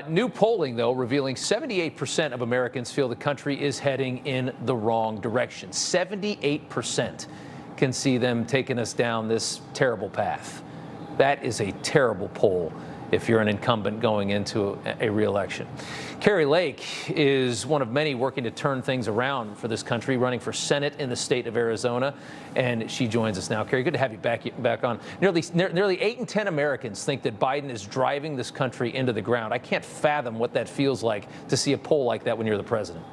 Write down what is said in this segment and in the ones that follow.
New polling, though, revealing 78% of Americans feel the country is heading in the wrong direction. 78% can see them taking us down this terrible path. That is a terrible poll if you're an incumbent going into a re-election. Kari Lake is one of many working to turn things around for this country, running for Senate in the state of Arizona, and she joins us now. Kari, good to have you back on. Nearly 8 in 10 Americans think that Biden is driving this country into the ground. I can't fathom what that feels like to see a poll like that when you're the president.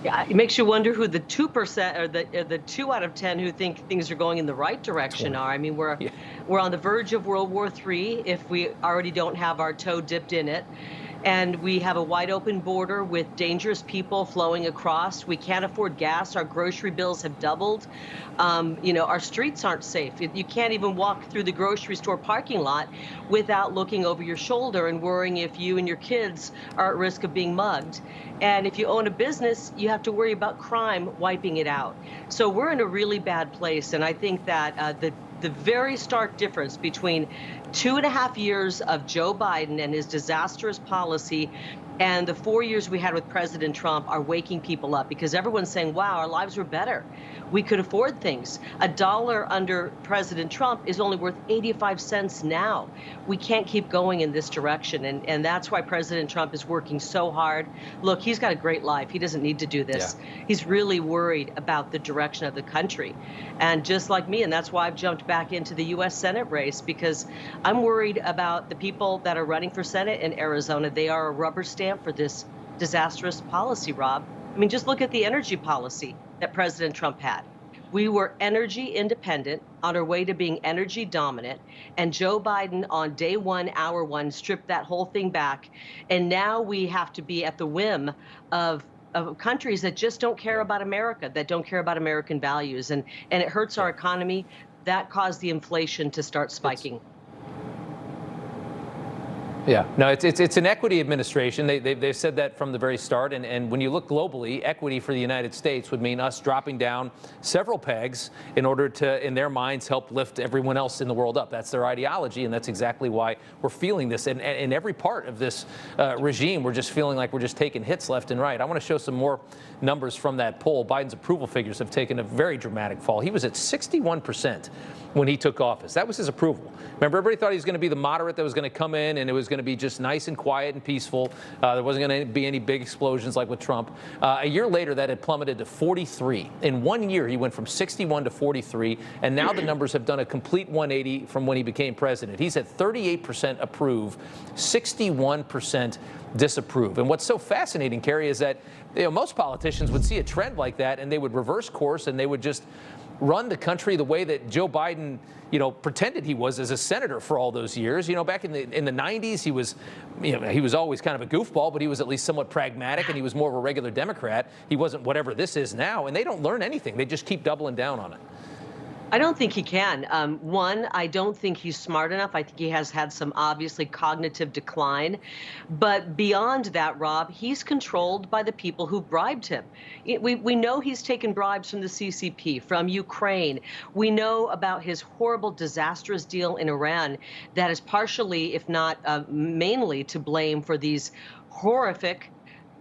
Yeah, it makes you wonder who the 2% or the 2 out of 10 who think things are going in the right direction are. I mean, we're on the verge of World War III if we already don't have our toe dipped in it. And we have a wide open border with dangerous people flowing across. We can't afford gas. Our grocery bills have doubled. Our streets aren't safe. You can't even walk through the grocery store parking lot without looking over your shoulder and worrying if you and your kids are at risk of being mugged. And if you own a business, you have to worry about crime wiping it out. So we're in a really bad place. And I think that the very stark difference between 2.5 years of Joe Biden and his disastrous policy and the 4 years we had with President Trump are waking people up, because everyone's saying, wow, our lives were better. We could afford things. $1 under President Trump is only worth 85 cents now. We can't keep going in this direction. And that's why President Trump is working so hard. Look, he's got a great life. He doesn't need to do this. Yeah. He's really worried about the direction of the country. And just like me, and that's why I've jumped back into the U.S. Senate race, because I'm worried about the people that are running for Senate in Arizona. They are a rubber stamp for this disastrous policy, Rob. I mean, just look at the energy policy that President Trump had. We were energy independent on our way to being energy dominant. And Joe Biden on day one, hour one, stripped that whole thing back. And now we have to be at the whim of countries that just don't care about America, that don't care about American values. And it hurts our economy. That caused the inflation to start spiking. Yeah, no, it's an equity administration. They've said that from the very start. And when you look globally, equity for the United States would mean us dropping down several pegs in order to, in their minds, help lift everyone else in the world up. That's their ideology, and that's exactly why we're feeling this. And in every part of this regime, we're just feeling like we're just taking hits left and right. I want to show some more numbers from that poll. Biden's approval figures have taken a very dramatic fall. He was at 61% when he took office. That was his approval. Remember, everybody thought he was going to be the moderate that was going to come in, and it was going to be just nice and quiet and peaceful. There wasn't going to be any big explosions like with Trump. A year later, that had plummeted to 43. In 1 year, he went from 61 to 43, and now the numbers have done a complete 180 from when he became president. He's at 38% approve, 61% disapprove. And what's so fascinating, Kari, is that most politicians would see a trend like that, and they would reverse course, and they would just run the country the way that Joe Biden, pretended he was as a senator for all those years. Back in the 90s, he was always kind of a goofball, but he was at least somewhat pragmatic, and he was more of a regular Democrat. He wasn't whatever this is now, and they don't learn anything. They just keep doubling down on it. I don't think he can. One, I don't think he's smart enough. I think he has had some obviously cognitive decline. But beyond that, Rob, he's controlled by the people who bribed him. We know he's taken bribes from the CCP, from Ukraine. We know about his horrible, disastrous deal in Iran that is partially, if not mainly, to blame for these horrific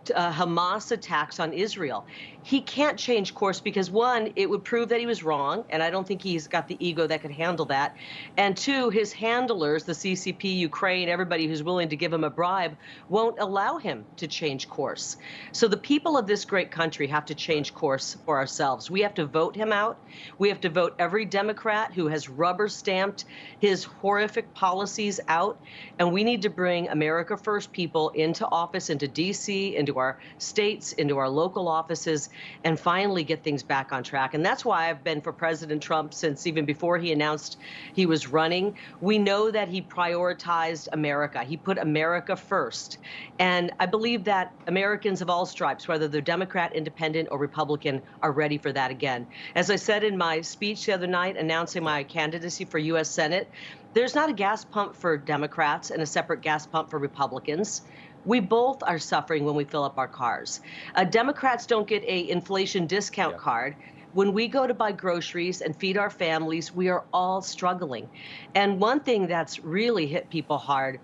Hamas attacks on Israel. He can't change course because, one, it would prove that he was wrong, and I don't think he's got the ego that could handle that. And two, his handlers, the CCP, Ukraine, everybody who's willing to give him a bribe, won't allow him to change course. So the people of this great country have to change course for ourselves. We have to vote him out. We have to vote every Democrat who has rubber-stamped his horrific policies out. And we need to bring America First people into office, into D.C., into our states, into our local offices, and finally get things back on track. And that's why I've been for President Trump since even before he announced he was running. We know that he prioritized America. He put America first. And I believe that Americans of all stripes, whether they're Democrat, Independent, or Republican, are ready for that again. As I said in my speech the other night announcing my candidacy for U.S. Senate, there's not a gas pump for Democrats and a separate gas pump for Republicans. We both are suffering when we fill up our cars. Democrats don't get a inflation discount card. When we go to buy groceries and feed our families, we are all struggling. And one thing that's really hit people hard,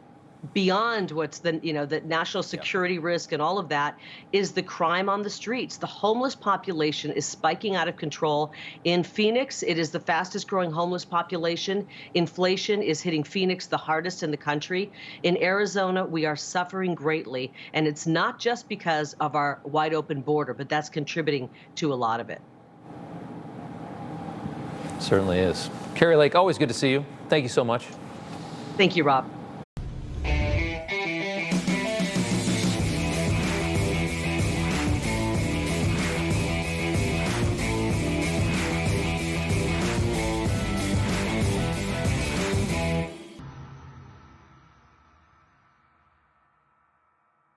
beyond what's the the national security risk and all of that is the crime on the streets. The homeless population is spiking out of control. In Phoenix, it is the fastest growing homeless population. Inflation is hitting Phoenix the hardest in the country. In Arizona, we are suffering greatly, and it's not just because of our wide open border, but that's contributing to a lot of it. Certainly is. Kari Lake, always good to see you. Thank you so much. Thank you, Rob.